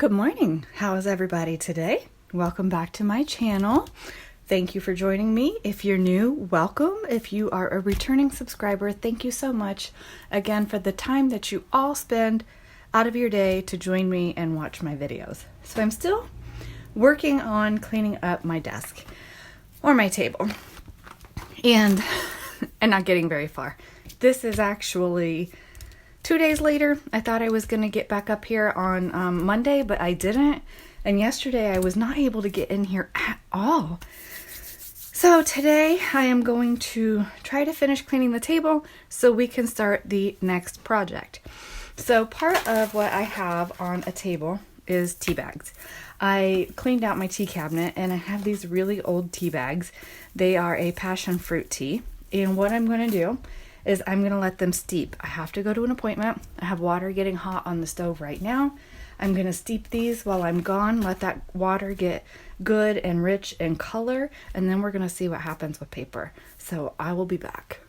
Good morning. How is everybody today? Welcome back to my channel. Thank you for joining me. If you're new, welcome. If you are a returning subscriber, thank you so much again for the time that you all spend out of your day to join me and watch my videos. So I'm still working on cleaning up my desk or my table and not getting very far. This is actually 2 days later. I thought I was going to get back up here on Monday, but I didn't. And yesterday I was not able to get in here at all. So today I am going to try to finish cleaning the table so we can start the next project. So part of what I have on a table is tea bags. I cleaned out my tea cabinet and I have these really old tea bags. They are a passion fruit tea. And what I'm going to do is I'm going to let them steep. I have to go to an appointment. I have water getting hot on the stove right now. I'm going to steep these while I'm gone, let that water get good and rich in color, and then we're going to see what happens with paper. So I will be back.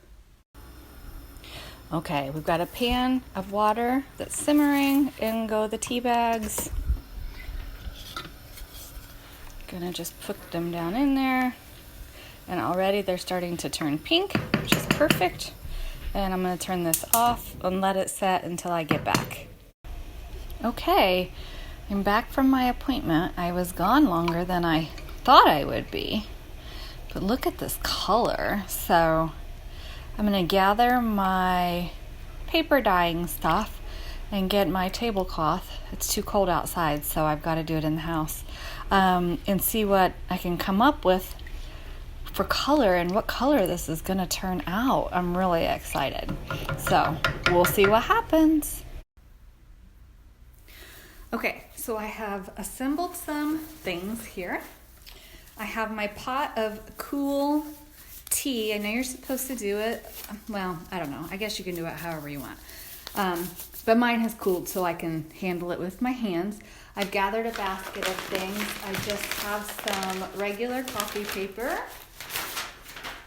Okay, we've got a pan of water that's simmering. In go the tea bags. Gonna just put them down in there. And already they're starting to turn pink, which is perfect. And I'm going to turn this off and let it set until I get back. Okay, I'm back from my appointment. I was gone longer than I thought I would be. But look at this color. So I'm going to gather my paper dyeing stuff and get my tablecloth. It's too cold outside, so I've got to do it in the house. And see what I can come up with for color and what color this is going to turn out. I'm really excited. So we'll see what happens. Okay, so I have assembled some things here. I have my pot of cool tea. I know you're supposed to do it. Well, I don't know. I guess you can do it however you want. But mine has cooled so I can handle it with my hands. I've gathered a basket of things. I just have some regular coffee paper.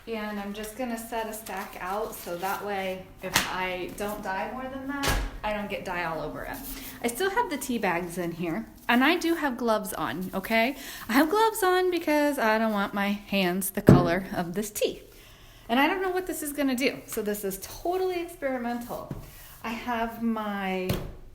And I'm just going to set a stack out so that way if I don't dye more than that, I don't get dye all over it. I still have the tea bags in here, and I do have gloves on, okay? I have gloves on because I don't want my hands the color of this tea. And I don't know what this is going to do, so this is totally experimental. I have my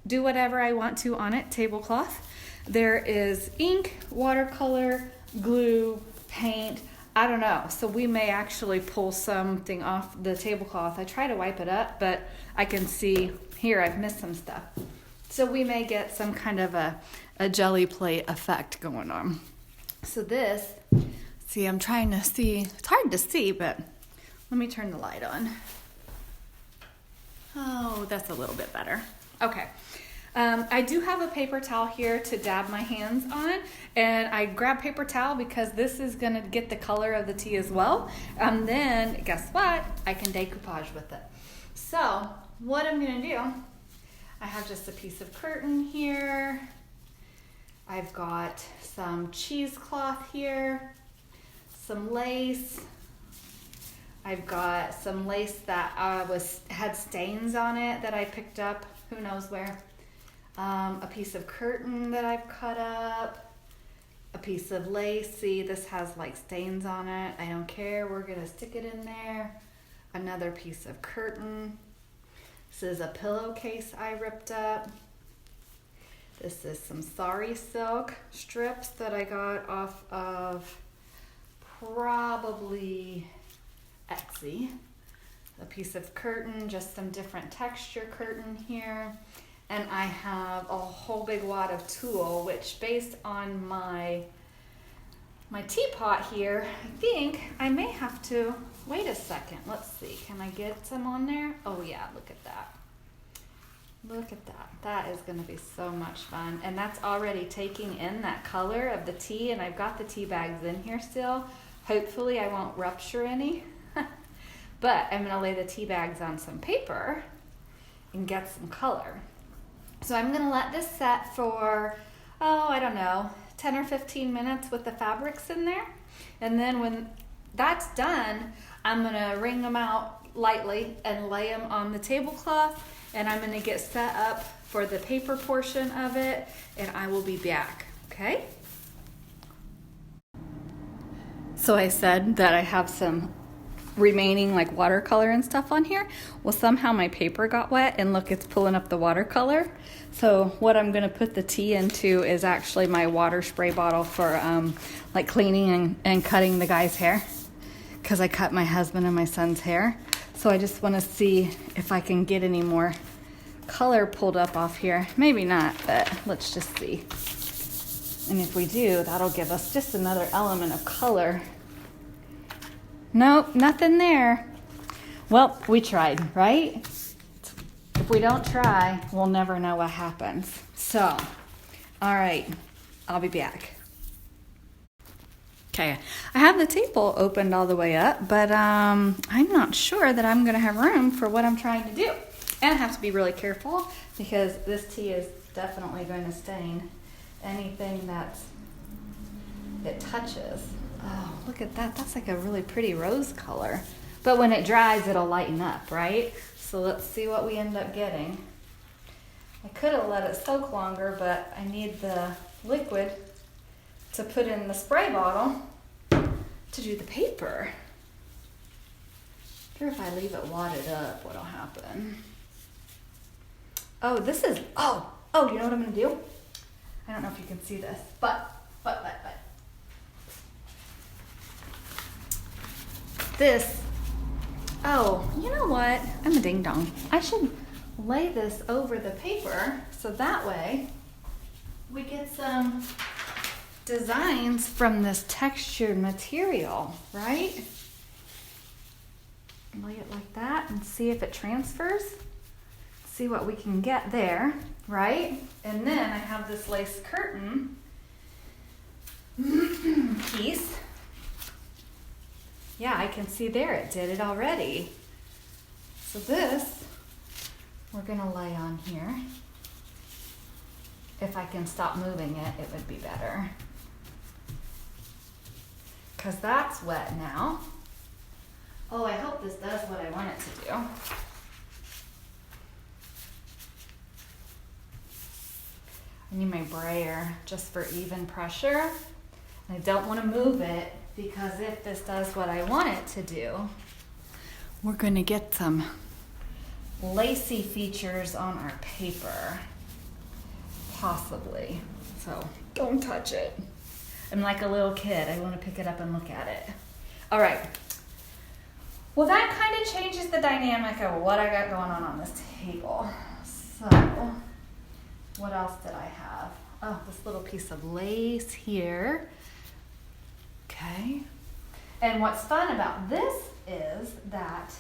do whatever I want to on it tablecloth. There is ink, watercolor, glue, paint, I don't know. So we may actually pull something off the tablecloth. I try to wipe it up, but I can see here I've missed some stuff. So we may get some kind of a jelly plate effect going on. So this, see, I'm trying to see. It's hard to see, but let me turn the light on. Oh, that's a little bit better. Okay. I do have a paper towel here to dab my hands on, and I grab paper towel because this is going to get the color of the tea as well. And then, guess what? I can decoupage with it. So, what I'm going to do, I have just a piece of curtain here. I've got some cheesecloth here, some lace. I've got some lace that had stains on it that I picked up, who knows where. A piece of curtain that I've cut up, a piece of lace. See, this has like stains on it. I don't care. We're going to stick it in there. Another piece of curtain. This is a pillowcase I ripped up. This is some sari silk strips that I got off of probably Etsy. A piece of curtain, just some different texture curtain here. And I have a whole big wad of tulle, which based on my teapot here, I think I may have to, wait a second, let's see, can I get some on there? Oh yeah, look at that. Look at that. That is going to be so much fun. And that's already taking in that color of the tea, and I've got the tea bags in here still. Hopefully I won't rupture any. But I'm going to lay the tea bags on some paper and get some color. So I'm going to let this set for, I don't know, 10 or 15 minutes with the fabrics in there. And then when that's done, I'm going to wring them out, lightly and lay them on the tablecloth, and I'm gonna get set up for the paper portion of it, and I will be back, okay? So I said that I have some remaining like watercolor and stuff on here. Well, somehow my paper got wet, and look, it's pulling up the watercolor. So what I'm gonna put the tea into is actually my water spray bottle for like cleaning and cutting the guy's hair, because I cut my husband and my son's hair. So I just wanna see if I can get any more color pulled up off here. Maybe not, but let's just see. And if we do, that'll give us just another element of color. Nope, nothing there. Well, we tried, right? If we don't try, we'll never know what happens. So, all right, I'll be back. Okay, I have the table opened all the way up, but I'm not sure that I'm gonna have room for what I'm trying to do. And I have to be really careful because this tea is definitely going to stain anything that it touches. Oh, look at that. That's like a really pretty rose color. But when it dries, it'll lighten up, right? So let's see what we end up getting. I could have let it soak longer, but I need the liquid to put in the spray bottle to do the paper. I wonder if I leave it wadded up, what'll happen. Oh, this is, oh, you know what I'm gonna do? I don't know if you can see this, but. This, oh, you know what? I'm a ding dong. I should lay this over the paper so that way we get some designs from this textured material, right? Lay it like that and see if it transfers. See what we can get there, right? And then I have this lace curtain piece. Yeah, I can see there, it did it already. So this, we're gonna lay on here. If I can stop moving it, it would be better. Because that's wet now. Oh, I hope this does what I want it to do. I need my brayer just for even pressure. I don't want to move it because if this does what I want it to do, we're going to get some lacy features on our paper. Possibly. So don't touch it. I'm like a little kid. I want to pick it up and look at it. All right. Well, that kind of changes the dynamic of what I got going on this table. So, what else did I have? Oh, this little piece of lace here. Okay. And what's fun about this is that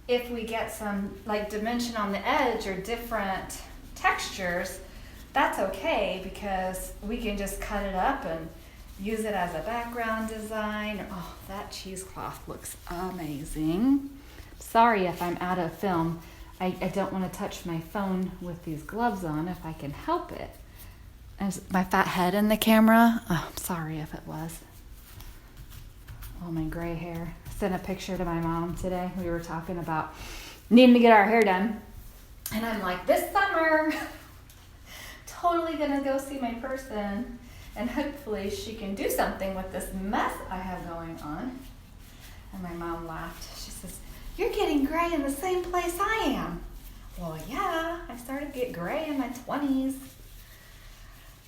if we get some like dimension on the edge or different textures, that's okay because we can just cut it up and use it as a background design. Oh, that cheesecloth looks amazing. Sorry if I'm out of film. I don't want to touch my phone with these gloves on if I can help it. Is my fat head in the camera? Oh, I'm sorry if it was. Oh, my gray hair. I sent a picture to my mom today. We were talking about needing to get our hair done. And I'm like, this summer, totally gonna go see my person. And hopefully she can do something with this mess I have going on. And my mom laughed. She says, you're getting gray in the same place I am. Well, yeah, I started to get gray in my 20s.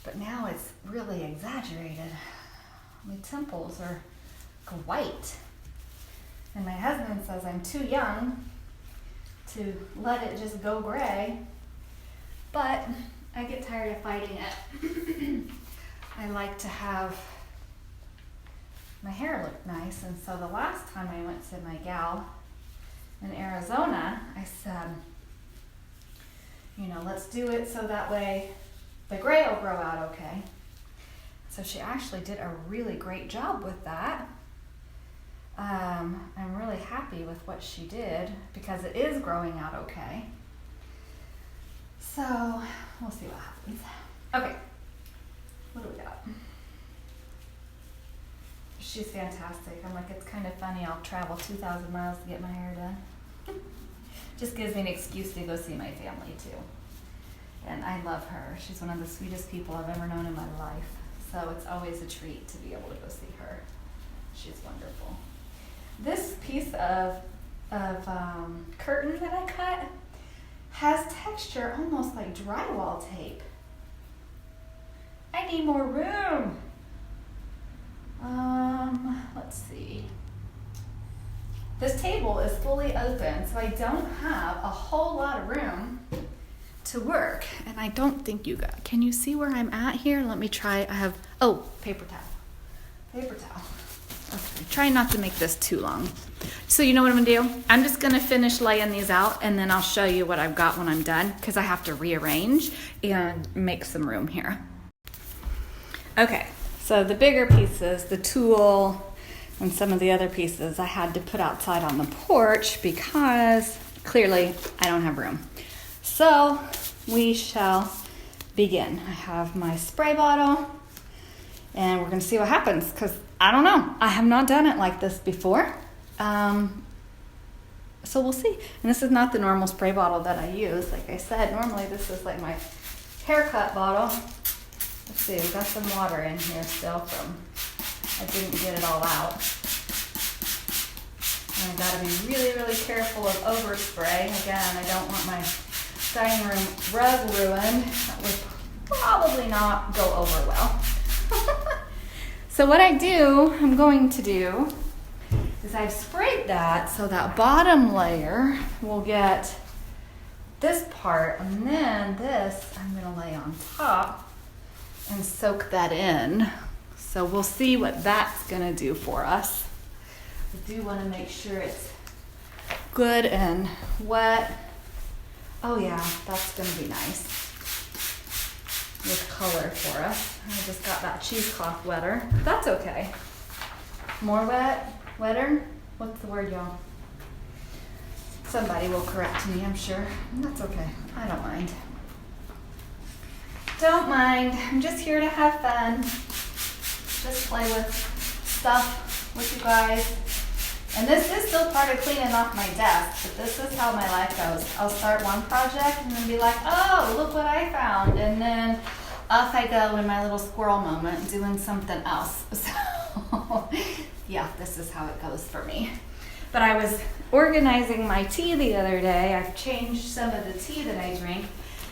But now it's really exaggerated. My temples are white. And my husband says I'm too young to let it just go gray. But I get tired of fighting it. I like to have my hair look nice. And so the last time I went to my gal in Arizona, I said, let's do it so that way the gray will grow out okay. So she actually did a really great job with that. I'm really happy with what she did because it is growing out okay. So we'll see what happens. Okay, what do we got? She's fantastic. I'm like, it's kind of funny. I'll travel 2,000 miles to get my hair done. Just gives me an excuse to go see my family too. And I love her. She's one of the sweetest people I've ever known in my life. So it's always a treat to be able to go see her. She's wonderful. This piece of curtain that I cut has texture almost like drywall tape. I need more room. Let's see. This table is fully open, so I don't have a whole lot of room to work. And I don't think you got, can you see where I'm at here? Let me try. I have, oh, paper towel. Paper towel. Okay, try not to make this too long. So you know what I'm gonna do? I'm just gonna finish laying these out and then I'll show you what I've got when I'm done because I have to rearrange and make some room here. Okay, so the bigger pieces, the tool, and some of the other pieces I had to put outside on the porch because clearly I don't have room. So we shall begin. I have my spray bottle and we're gonna see what happens because I don't know. I have not done it like this before. So we'll see. And this is not the normal spray bottle that I use. Like I said, normally this is like my haircut bottle. Let's see, we got some water in here still from, I didn't get it all out. And I gotta be really, really careful of overspray. Again, I don't want my dining room rug ruined. That would probably not go over well. So what I'm going to do is I've sprayed that so that bottom layer will get this part, and then this I'm gonna lay on top and soak that in. So we'll see what that's gonna do for us. I do wanna make sure it's good and wet. Oh yeah, that's gonna be nice with color for us. I just got that cheesecloth wetter. That's okay. More wet, wetter? What's the word, y'all? Somebody will correct me, I'm sure. That's okay, I don't mind. Don't mind, I'm just here to have fun. Just play with stuff with you guys. And this is still part of cleaning off my desk, but this is how my life goes. I'll start one project and then be like, oh, look what I found. And then off I go in my little squirrel moment doing something else. So yeah, this is how it goes for me. But I was organizing my tea the other day. I've changed some of the tea that I drink.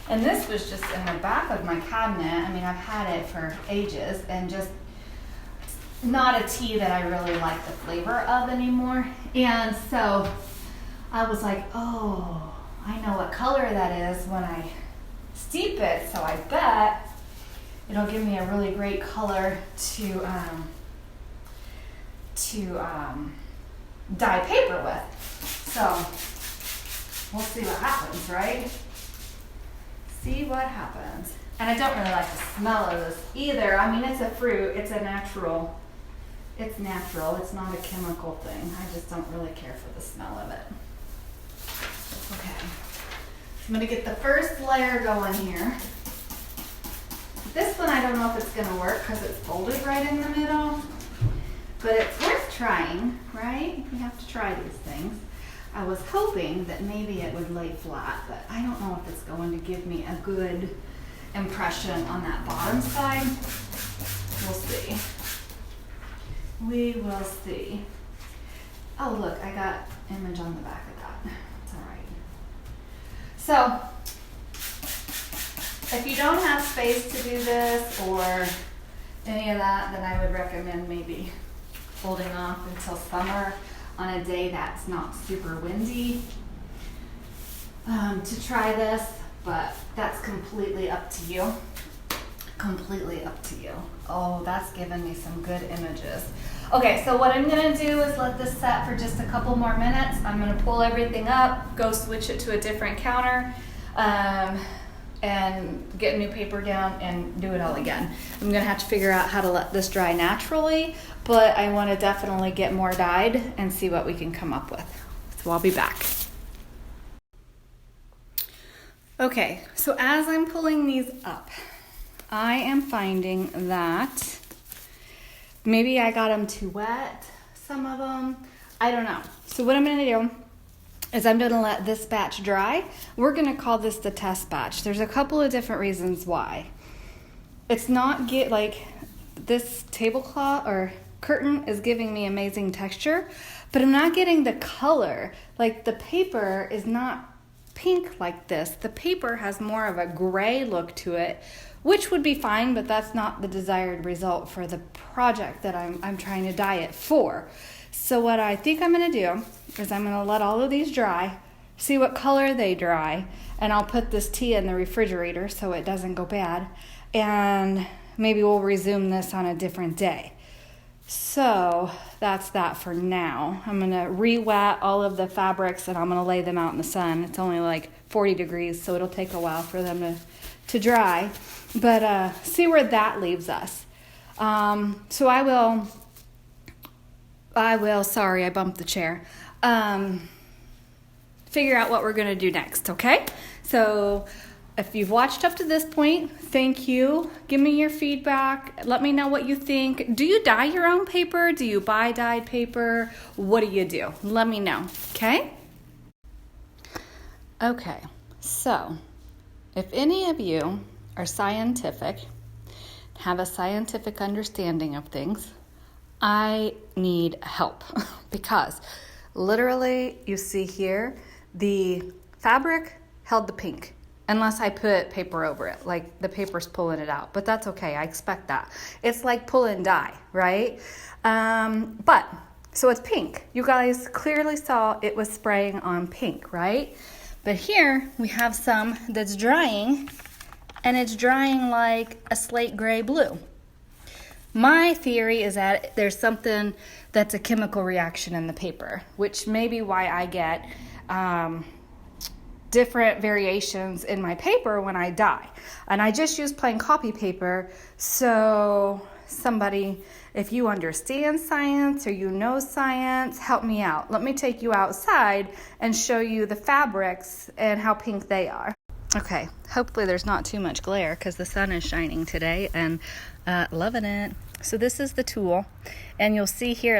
And this was just in the back of my cabinet. I mean, I've had it for ages and just not a tea that I really like the flavor of anymore. And so I was like, oh, I know what color that is when I steep it. So I bet it'll give me a really great color to dye paper with. So we'll see what happens, right? See what happens. And I don't really like the smell of this either. I mean, it's a fruit, it's a natural. It's natural, it's not a chemical thing. I just don't really care for the smell of it. Okay, I'm gonna get the first layer going here. This one I don't know if it's gonna work because it's folded right in the middle, but it's worth trying, right? You have to try these things. I was hoping that maybe it would lay flat, but I don't know if it's going to give me a good impression on that bottom side. We'll see. We will see. Oh look, I got image on the back of that. It's all right. So, if you don't have space to do this or any of that, then I would recommend maybe holding off until summer on a day that's not super windy to try this, but that's completely up to you. Completely up to you. Oh, that's given me some good images. Okay, so what I'm gonna do is let this set for just a couple more minutes. I'm gonna pull everything up, go switch it to a different counter, and get new paper down and do it all again. I'm gonna have to figure out how to let this dry naturally, but I wanna definitely get more dyed and see what we can come up with. So I'll be back. Okay, so as I'm pulling these up, I am finding that Maybe I got them too wet, some of them. I don't know. So what I'm going to do is I'm going to let this batch dry. We're going to call this the test batch. There's a couple of different reasons why. It's not this tablecloth or curtain is giving me amazing texture, but I'm not getting the color. Like the paper is not pink like this. The paper has more of a gray look to it, which would be fine, but that's not the desired result for the project that I'm trying to dye it for. So what I think I'm going to do is I'm going to let all of these dry, see what color they dry, and I'll put this tea in the refrigerator so it doesn't go bad, and maybe we'll resume this on a different day. So that's that for now. I'm going to re-wet all of the fabrics and I'm going to lay them out in the sun. It's only like 40 degrees, so it'll take a while for them to dry. But see where that leaves us. So I will, sorry, I bumped the chair, figure out what we're going to do next, okay? So if you've watched up to this point, thank you. Give me your feedback. Let me know what you think. Do you dye your own paper? Do you buy dyed paper? What do you do? Let me know, okay? Okay, so if any of you are scientific, have a scientific understanding of things, I need help because literally you see here, the fabric held the pink. Unless I put paper over it, like the paper's pulling it out. But that's okay, I expect that. It's like pulling dye, right? So it's pink. You guys clearly saw it was spraying on pink, right? But here we have some that's drying, and it's drying like a slate gray blue. My theory is that there's something that's a chemical reaction in the paper, which may be why I get different variations in my paper when I dye. And I just use plain copy paper. So somebody, if you understand science or you know science, help me out. Let me take you outside and show you the fabrics and how pink they are. Okay, hopefully there's not too much glare because the sun is shining today and loving it. So this is the tool, and you'll see here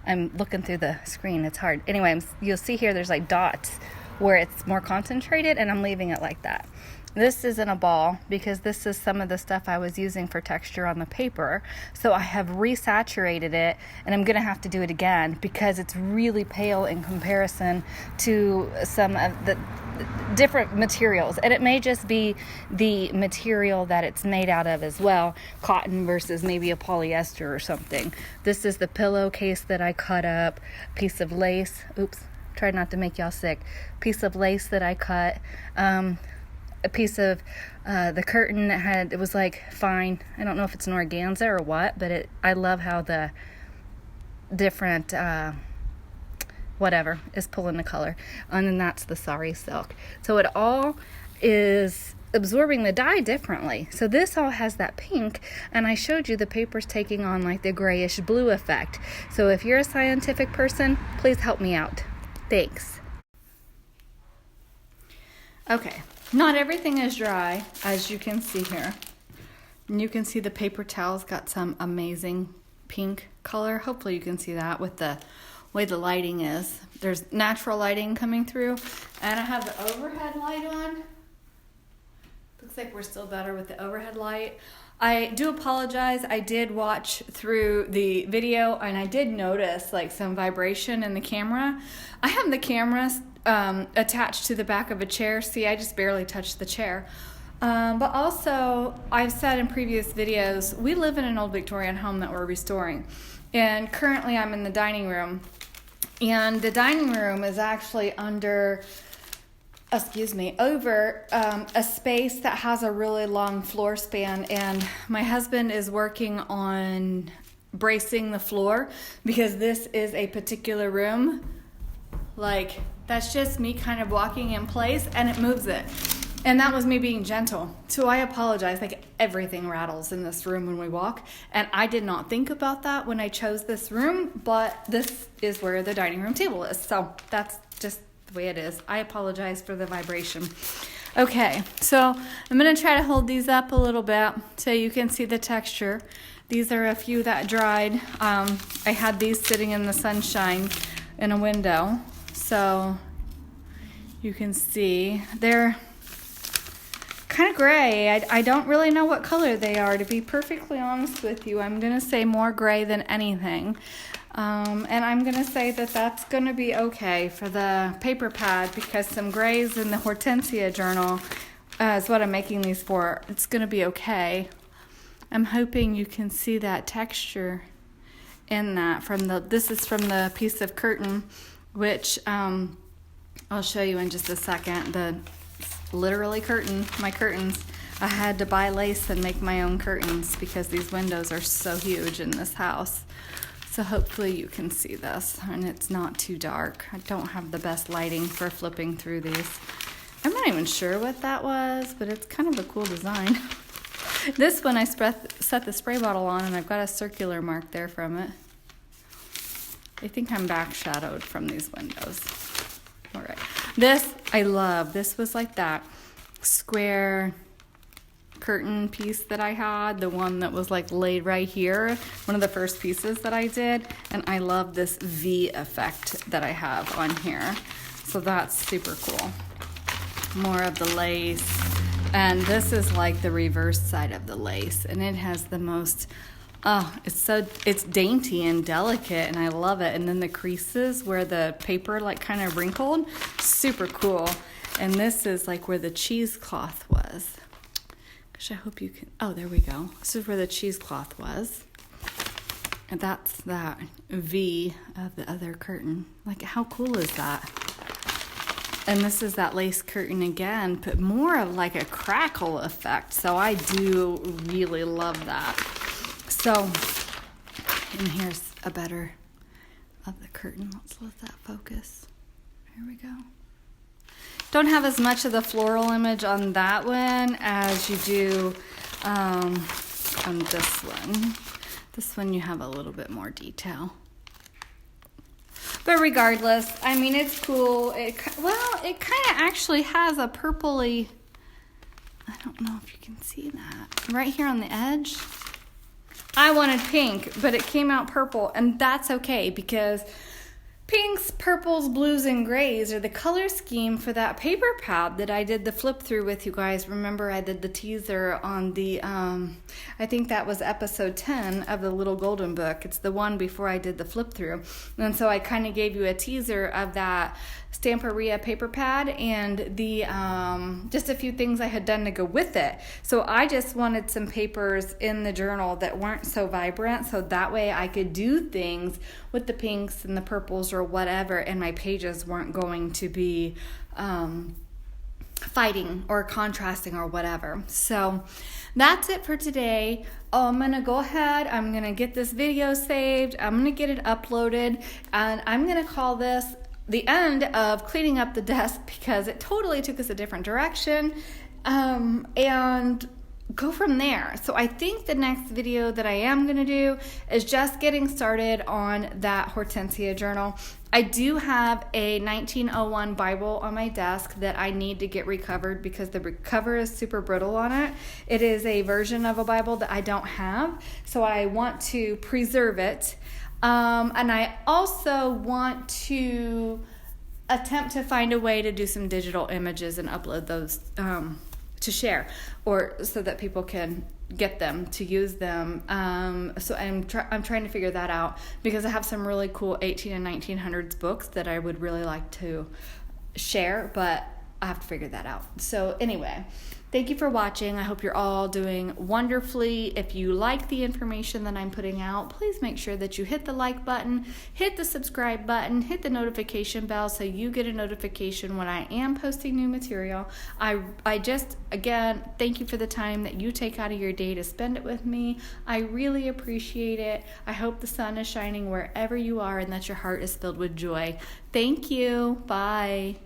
I'm looking through the screen, it's hard. Anyway, you'll see here there's like dots where it's more concentrated, and I'm leaving it like that. This isn't a ball because this is some of the stuff I was using for texture on the paper. So I have resaturated it, and I'm going to have to do it again because it's really pale in comparison to some of the different materials. And it may just be the material that it's made out of as well, cotton versus maybe a polyester or something. This is the pillowcase that I cut up, piece of lace. Oops. Tried not to make y'all sick. Piece of lace that I cut, a piece of the curtain that it was like fine. I don't know if it's an organza or what, but I love how the different whatever is pulling the color. And then that's the sari silk. So it all is absorbing the dye differently. So this all has that pink, and I showed you the paper's taking on like the grayish blue effect. So if you're a scientific person, please help me out. Thanks. Okay, not everything is dry, as you can see here. And you can see the paper towel's got some amazing pink color. Hopefully you can see that with the way the lighting is. There's natural lighting coming through, and I have the overhead light on. Looks like we're still better with the overhead light. I do apologize. I did watch through the video and I did notice like some vibration in the camera. I have the camera attached to the back of a chair. See, I just barely touched the chair. But also, I've said in previous videos, we live in an old Victorian home that we're restoring. And currently I'm in the dining room. And the dining room is actually over a space that has a really long floor span, and my husband is working on bracing the floor because this is a particular room. Like, that's just me kind of walking in place and it moves it. And that was me being gentle. So I apologize. Like, everything rattles in this room when we walk. And I did not think about that when I chose this room, but this is where the dining room table is. So that's just the way it is. I apologize for the vibration. Okay, so I'm going to try to hold these up a little bit so you can see the texture. These are a few that dried. I had these sitting in the sunshine in a window, so you can see they're kind of gray. I don't really know what color they are, to be perfectly honest with you. I'm going to say more gray than anything. And I'm going to say that that's going to be okay for the paper pad, because some grays in the Hortensia journal is what I'm making these for. It's going to be okay. I'm hoping you can see that texture in that this is from the piece of curtain, which I'll show you in just a second. Literally curtain, my curtains. I had to buy lace and make my own curtains because these windows are so huge in this house. So hopefully you can see this and it's not too dark. I don't have the best lighting for flipping through these. I'm not even sure what that was, but it's kind of a cool design. This one I set the spray bottle on and I've got a circular mark there from it. I think I'm back shadowed from these windows. All right. This I love. This was like that square curtain piece that I had, the one that was like laid right here, one of the first pieces that I did, and I love this V effect that I have on here. So that's super cool. More of the lace, and this is like the reverse side of the lace, and it has the most it's dainty and delicate, and I love it. And then the creases where the paper like kind of wrinkled, super cool. And this is like where the cheesecloth was. Gosh, I hope you can. Oh, there we go. This is where the cheesecloth was, and that's that V of the other curtain. Like, how cool is that? And this is that lace curtain again, but more of like a crackle effect. So I do really love that. So, and here's a better of the curtain. Let's let that focus. Here we go. Don't have as much of the floral image on that one as you do on this one. This one you have a little bit more detail. But regardless, I mean, it's cool. It kind of actually has a purpley, I don't know if you can see that, right here on the edge. I wanted pink, but it came out purple, and that's okay because pinks, purples, blues, and grays are the color scheme for that paper pad that I did the flip through with you guys. Remember, I did the teaser on the, I think that was episode 10 of the Little Golden Book. It's the one before I did the flip through. And so I kind of gave you a teaser of that Stamperia paper pad and the just a few things I had done to go with it. So I just wanted some papers in the journal that weren't so vibrant, so that way I could do things with the pinks and the purples or whatever, and my pages weren't going to be fighting or contrasting or whatever. So that's it for today. I'm going to go ahead, I'm going to get this video saved, I'm going to get it uploaded, and I'm going to call this the end of cleaning up the desk because it totally took us a different direction, and go from there. So I think the next video that I am going to do is just getting started on that Hortensia journal. I do have a 1901 Bible on my desk that I need to get recovered because the cover is super brittle on it. It is a version of a Bible that I don't have, so I want to preserve it. And I also want to attempt to find a way to do some digital images and upload those to share, or so that people can get them to use them. So I'm trying to figure that out because I have some really cool 18 and 1900s books that I would really like to share, but I have to figure that out. So anyway, thank you for watching. I hope you're all doing wonderfully. If you like the information that I'm putting out, please make sure that you hit the like button, hit the subscribe button, hit the notification bell so you get a notification when I am posting new material. I just, again, thank you for the time that you take out of your day to spend it with me. I really appreciate it. I hope the sun is shining wherever you are and that your heart is filled with joy. Thank you. Bye.